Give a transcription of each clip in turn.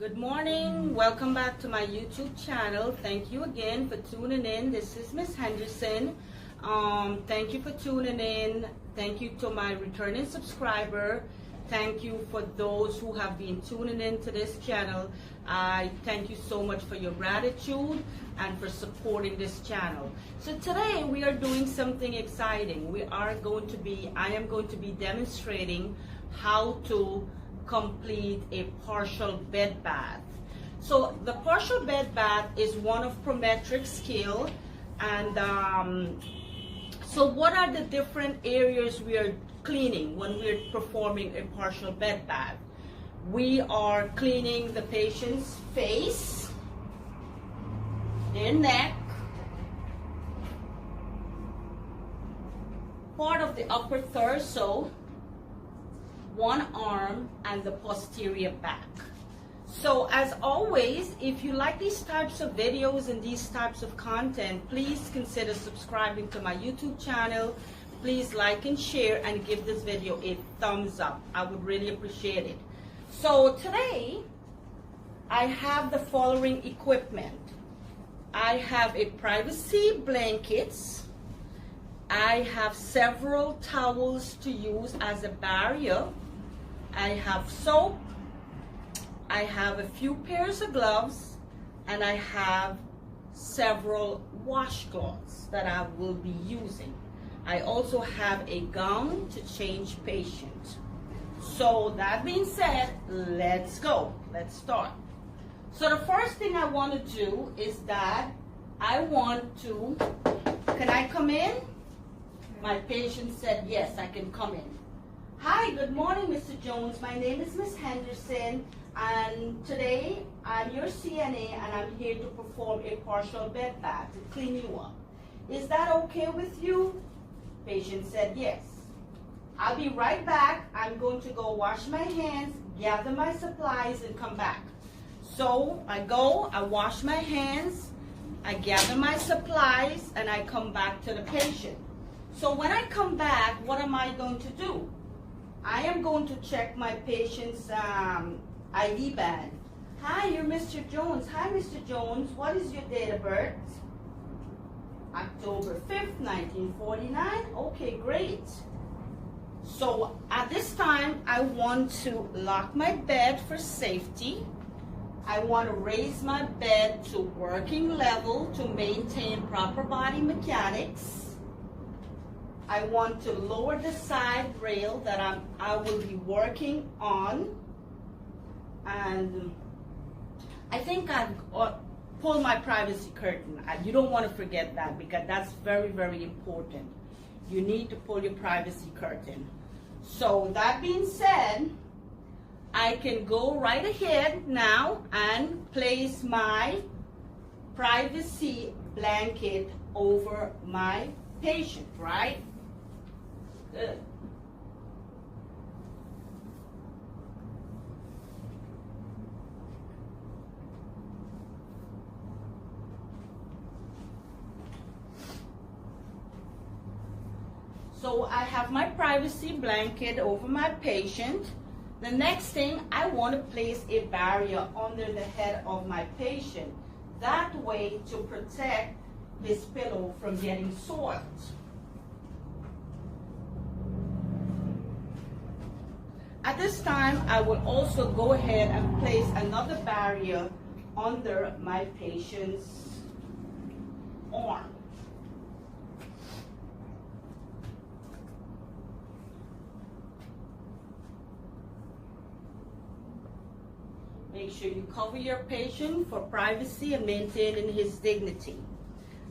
Good morning. Welcome back to my YouTube channel. Thank you again for tuning in. This is Miss Henderson. Thank you for tuning in. Thank you to my returning subscriber. Thank you for those who have been tuning in to this channel. I thank you so much for your gratitude and for supporting this channel. So today we are doing something exciting. I am going to be demonstrating how to complete a partial bed bath. So the partial bed bath is one of Prometric Cna, and so what are the different areas we are cleaning when we're performing a partial bed bath? We are cleaning the patient's face, their neck, part of the upper torso, one arm, and the posterior back. So as always, if you like these types of videos and these types of content, please consider subscribing to my YouTube channel. Please like and share and give this video a thumbs up. I would really appreciate it. So today I have the following equipment. I have a privacy blankets. I have several towels to use as a barrier. I have soap, I have a few pairs of gloves, and I have several washcloths that I will be using. I also have a gown to change patient. So that being said, let's go. Let's start. So the first thing I want to do is that can I come in? My patient said, yes, I can come in. Hi, good morning, Mr. Jones. My name is Miss Henderson, and today I'm your CNA, and I'm here to perform a partial bed bath to clean you up. Is that okay with you? Patient said, yes. I'll be right back. I'm going to go wash my hands, gather my supplies, and come back. So I go, I wash my hands, I gather my supplies, and I come back to the patient. So when I come back, what am I going to do? I am going to check my patient's ID band. Hi, you're Mr. Jones. Hi, Mr. Jones. What is your date of birth? October 5th, 1949. Okay, great. So at this time, I want to lock my bed for safety. I want to raise my bed to working level to maintain proper body mechanics. I want to lower the side rail that I will be working on. And I think I've pulled my privacy curtain. You don't want to forget that, because that's very, very important. You need to pull your privacy curtain. So that being said, I can go right ahead now and place my privacy blanket over my patient, right? Good. So I have my privacy blanket over my patient. The next thing, I want to place a barrier under the head of my patient. That way to protect his pillow from getting soiled. At this time, I will also go ahead and place another barrier under my patient's arm. Make sure you cover your patient for privacy and maintaining his dignity.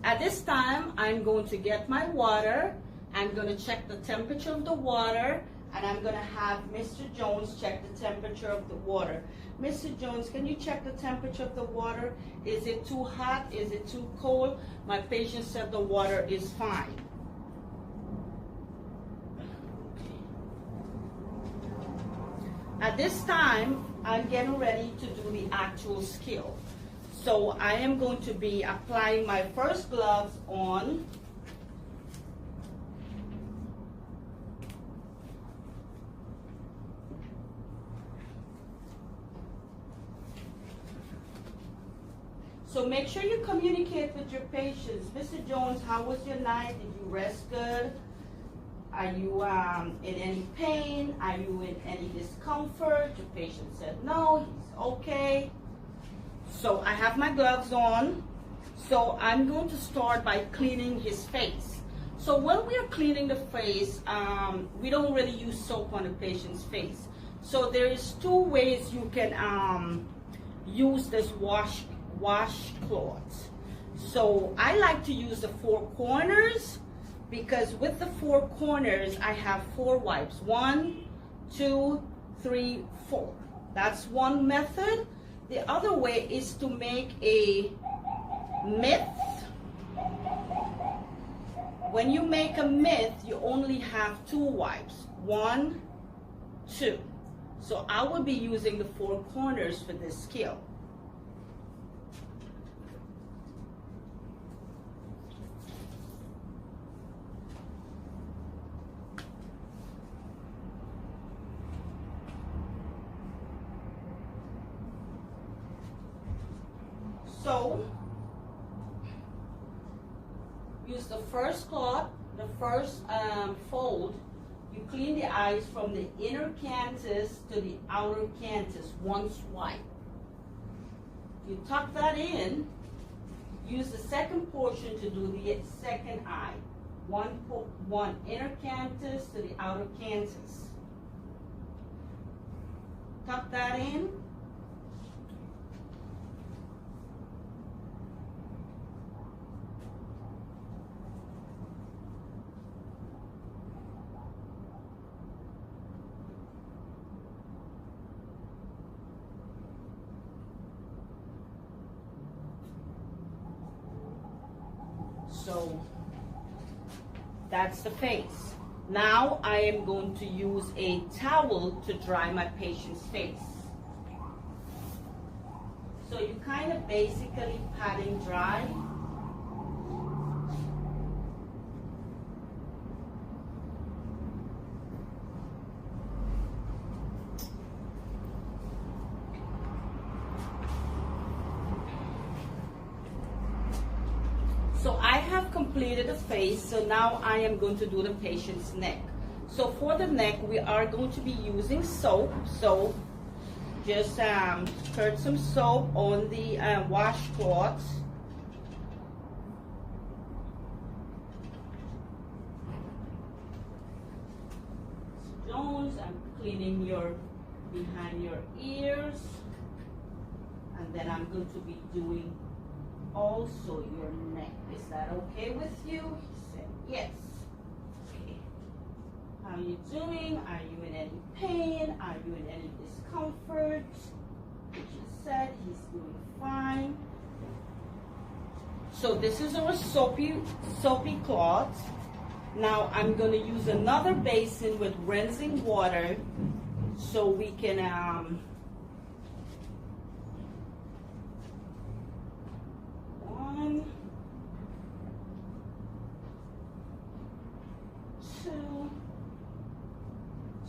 At this time, I'm going to get my water. I'm going to check the temperature of the water, and I'm going to have Mr. Jones check the temperature of the water. Mr. Jones, can you check the temperature of the water? Is it too hot? Is it too cold? My patient said the water is fine. At this time, I'm getting ready to do the actual skill. So I am going to be applying my first gloves on. So make sure you communicate with your patients. Mr. Jones, how was your night? Did you rest good? Are you in any pain? Are you in any discomfort? Your patient said no, he's okay. So I have my gloves on. So I'm going to start by cleaning his face. So when we are cleaning the face, we don't really use soap on the patient's face. So there is two ways you can use this washcloth. So I like to use the four corners, because with the four corners I have 4 wipes. 1, 2, 3, 4. That's one method. The other way is to make a mitt. When you make a mitt, you only have 2 wipes. 1, 2. So I will be using the 4 corners for this skill. So use the first cloth, the first fold. You clean the eyes from the inner canthus to the outer canthus, one swipe. You tuck that in. Use the second portion to do the second eye. One inner canthus to the outer canthus. Tuck that in. So that's the face. Now I am going to use a towel to dry my patient's face. So you kind of basically pat and dry. So I have completed the face, so now I am going to do the patient's neck. So for the neck, we are going to be using soap. So just squirt some soap on the washcloth. Jones, I'm cleaning your behind your ears, and then I'm going to be doing also your neck. Is that okay with you? He said yes. Okay. How are you doing? Are you in any pain? Are you in any discomfort? He said he's doing fine. So this is our soapy cloth. Now I'm going to use another basin with rinsing water so we can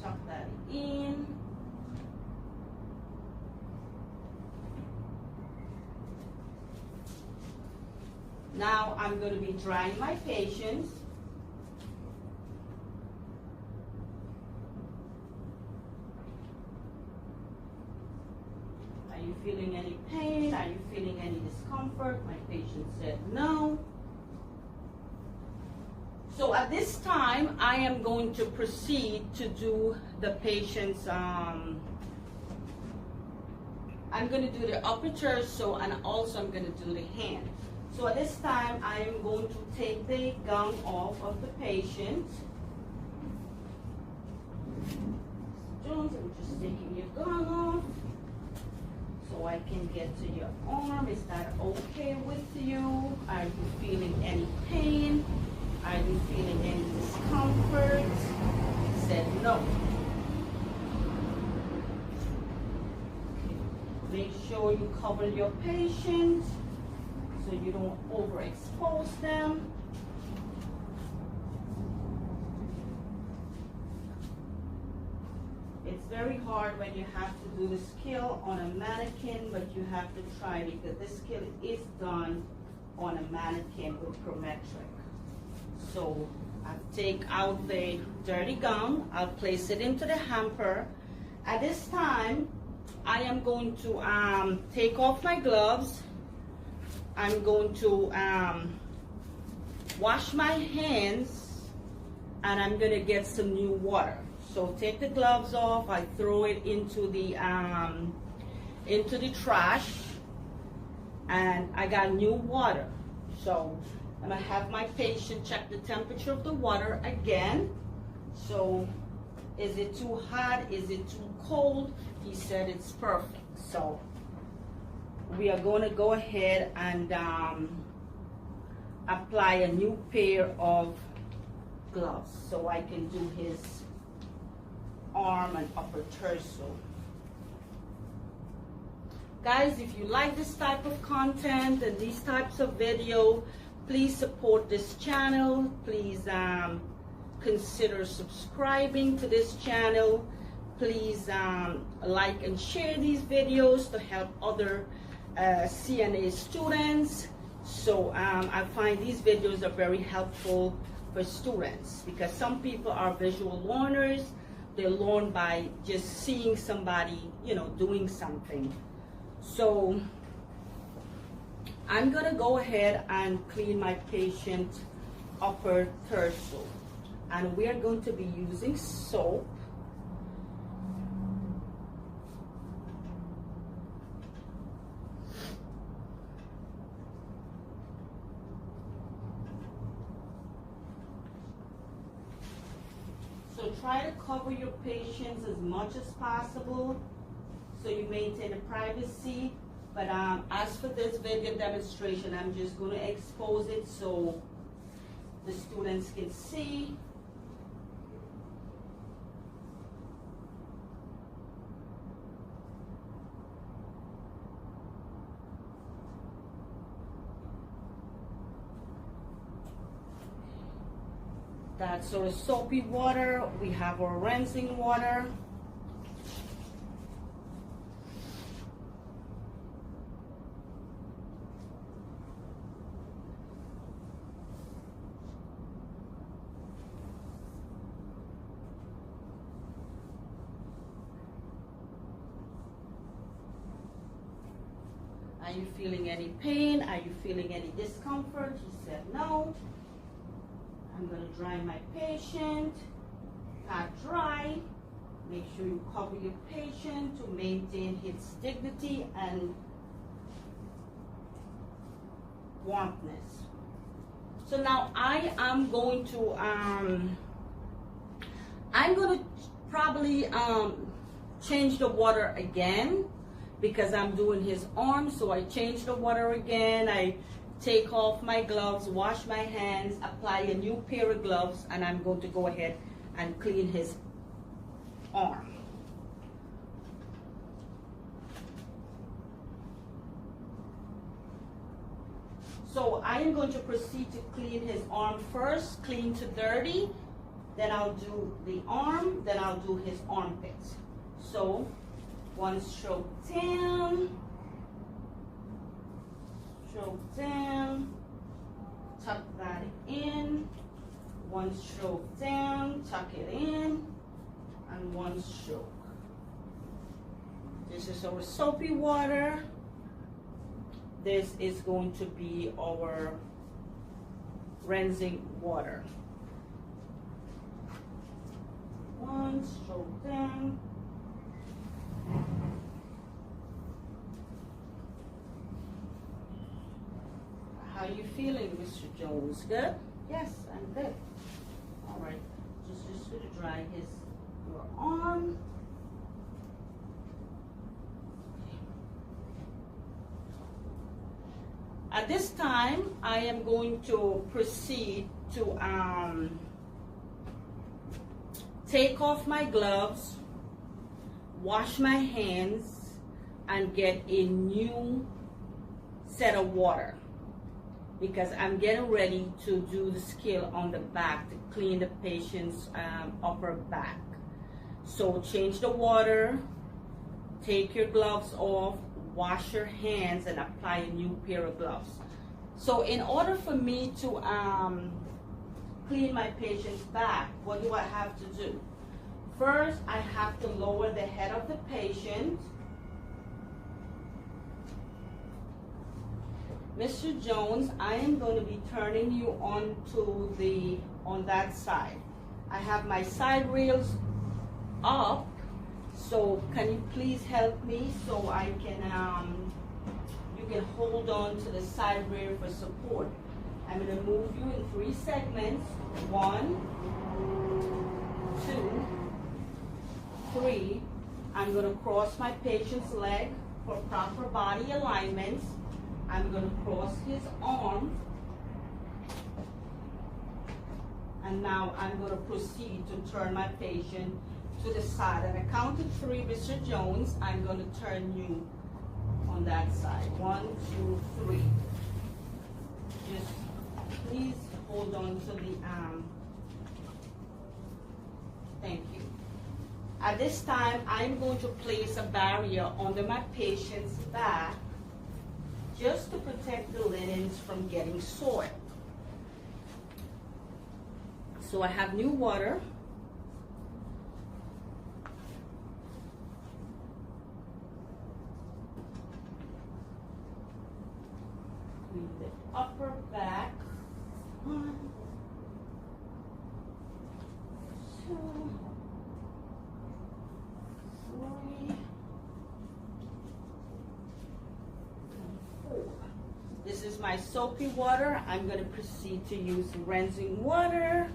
tuck that in. Now I'm going to be drying my patients. Are you feeling any pain? Are you feeling any discomfort? My patient said no. So at this time, I am going to proceed to do the patient's, I'm going to do the upper torso, and also I'm going to do the hand. So at this time, I am going to take the gown off of the patient. Jones, I'm just taking your gown off so I can get to your arm. Is that okay with you? Are you feeling any pain? Are you feeling any discomfort? He said no. Okay. Make sure you cover your patient so you don't overexpose them. It's very hard when you have to do the skill on a mannequin, but you have to try because this skill is done on a mannequin with Prometric. So I'll take out the dirty gum, I'll place it into the hamper. At this time, I am going to take off my gloves. I'm going to wash my hands, and I'm going to get some new water. So take the gloves off, I throw it into the trash, and I got new water. So I'm gonna have my patient check the temperature of the water again. So is it too hot? Is it too cold? He said it's perfect. So we are going to go ahead and apply a new pair of gloves so I can do his arm and upper torso. Guys, if you like this type of content and these types of video, please support this channel. Please consider subscribing to this channel. Please like and share these videos to help other CNA students. So I find these videos are very helpful for students because some people are visual learners. They learn by just seeing somebody, you know, doing something. So I'm gonna go ahead and clean my patient upper torso, and we are going to be using soap. So try to cover your patients as much as possible so you maintain the privacy. But as for this video demonstration, I'm just going to expose it so the students can see. That's sort of soapy water. We have our rinsing water. Are you feeling any pain? Are you feeling any discomfort? He said no. I'm going to dry my patient. Pat dry. Make sure you cover your patient to maintain his dignity and warmthness. So now I am going to probably change the water again because I'm doing his arm. So I change the water again. I take off my gloves, wash my hands, apply a new pair of gloves, and I'm going to go ahead and clean his arm. So I am going to proceed to clean his arm first, clean to dirty, then I'll do the arm, then I'll do his armpits. So one stroke down, stroke down, tuck that in, one stroke down, tuck it in, and one stroke. This is our soapy water. This is going to be our rinsing water. One stroke down. How are you feeling, Mr. Jones? Good? Yes, I'm good. All right, just going to dry your arm. At this time, I am going to proceed to take off my gloves, wash my hands, and get a new set of water because I'm getting ready to do the skill on the back to clean the patient's upper back. So change the water, take your gloves off, wash your hands, and apply a new pair of gloves. So in order for me to clean my patient's back, what do I have to do? First, I have to lower the head of the patient. Mr. Jones, I am going to be turning you on that side. I have my side rails up, so can you please help me so I can, you can hold on to the side rail for support. I'm going to move you in 3 segments. 1, 2, 3. I'm going to cross my patient's leg for proper body alignment. I'm going to cross his arm. And now I'm going to proceed to turn my patient to the side. And I count to 3, Mr. Jones, I'm going to turn you on that side. 1, 2, 3. Just please hold on to the arm. Thank you. At this time, I'm going to place a barrier under my patient's back just to protect the linens from getting soiled. So I have new water. Clean the upper back. 1, 2, 3, and 4. This is my soapy water. I'm going to proceed to use rinsing water.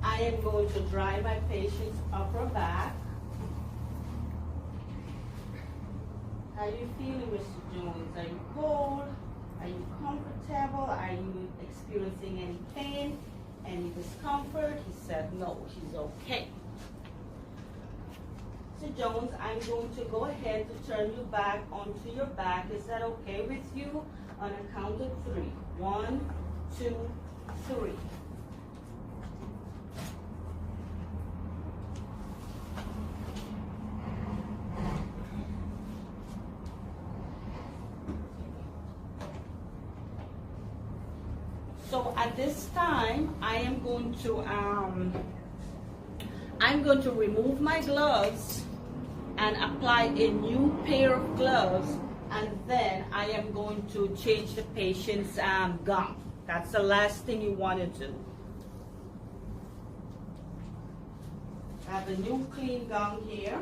I am going to dry my patient's upper back. How are you feeling, Mr. Jones? Are you cold? Are you comfortable? Are you experiencing any pain, any discomfort? He said no, he's okay. Mr. Jones, I'm going to go ahead to turn you back onto your back. Is that okay with you? On a count of 3. 1, 2, 3. So at this time, I am going to remove my gloves and apply a new pair of gloves, and then I am going to change the patient's gown. That's the last thing you want to do. I have a new clean gown here.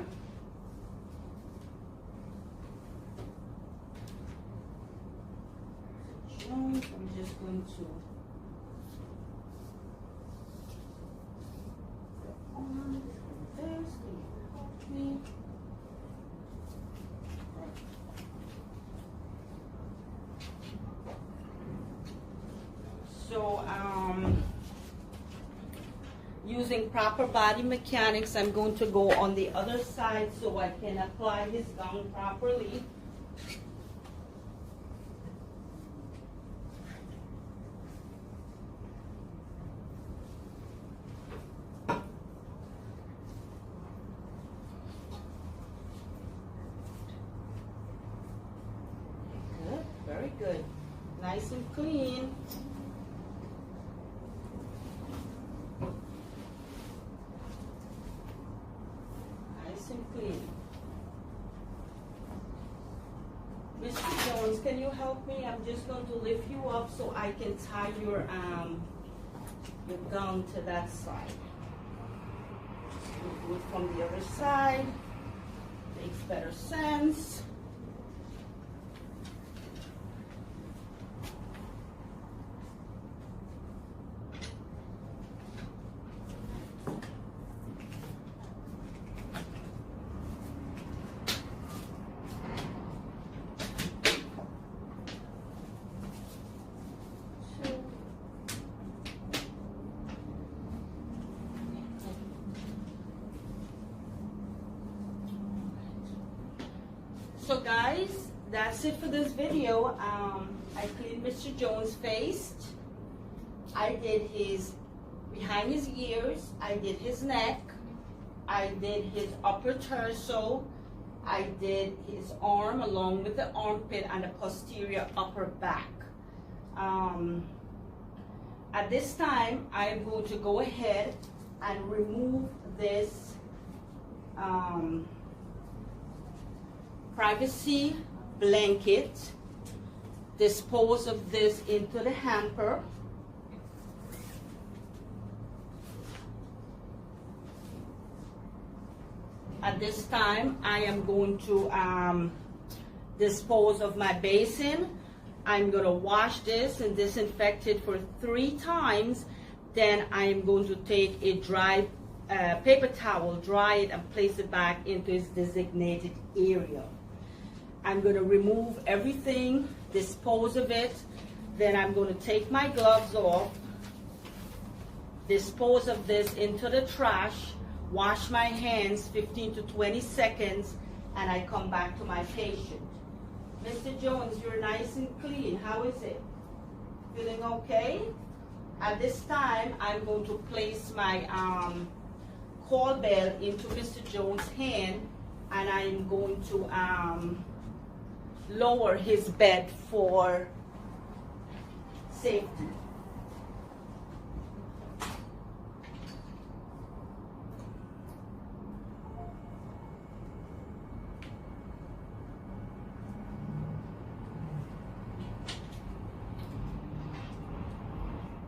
I'm just going to on this. Can you help me? So using proper body mechanics, I'm going to go on the other side so I can apply his gown properly. Very good. Nice and clean. Nice and clean. Mr. Jones, can you help me? I'm just going to lift you up so I can tie your gown to that side. We'll do it from the other side. Makes better sense. So guys, that's it for this video. I cleaned Mr. Jones' face. I did his behind his ears, I did his neck, I did his upper torso, I did his arm along with the armpit and the posterior upper back. At this time, I am going to go ahead and remove this privacy blanket, dispose of this into the hamper. At this time, I am going to dispose of my basin. I'm going to wash this and disinfect it for 3 times. Then I am going to take a dry paper towel, dry it, and place it back into its designated area. I'm going to remove everything, dispose of it. Then I'm going to take my gloves off, dispose of this into the trash, wash my hands 15 to 20 seconds, and I come back to my patient. Mr. Jones, you're nice and clean. How is it? Feeling okay? At this time, I'm going to place my call bell into Mr. Jones' hand, and I'm going to lower his bed for safety.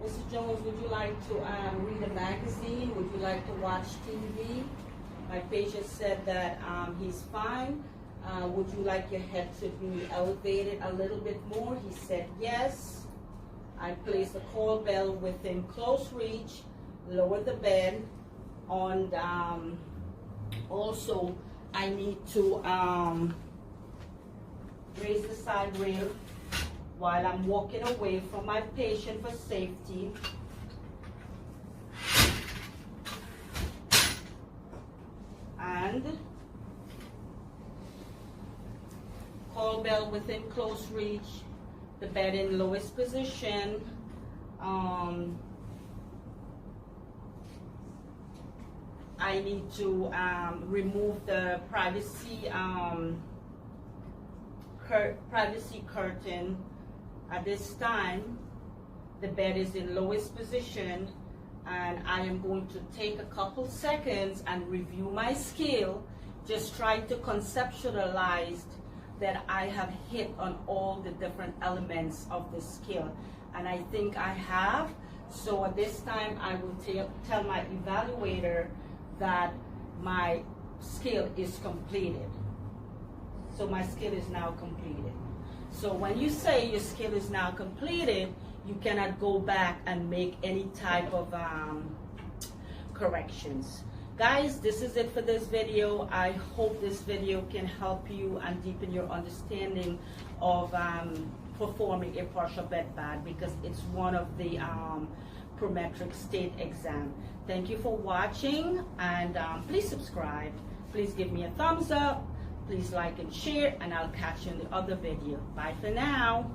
Mr. Jones, would you like to read a magazine? Would you like to watch TV? My patient said that he's fine. Would you like your head to be elevated a little bit more? He said yes. I placed the call bell within close reach, lower the bed, and also I need to raise the side rail while I'm walking away from my patient for safety. And call bell within close reach, the bed in lowest position. I need to remove the privacy curtain. At this time, the bed is in lowest position, and I am going to take a couple seconds and review my scale. Just try to conceptualize that I have hit on all the different elements of the scale, and I think I have. So at this time, I will tell my evaluator that my scale is completed. So my scale is now completed. So when you say your scale is now completed, you cannot go back and make any type of corrections. Guys, this is it for this video. I hope this video can help you and deepen your understanding of performing a partial bed bath, because it's one of the Prometric state exam. Thank you for watching, and please subscribe. Please give me a thumbs up. Please like and share, and I'll catch you in the other video. Bye for now.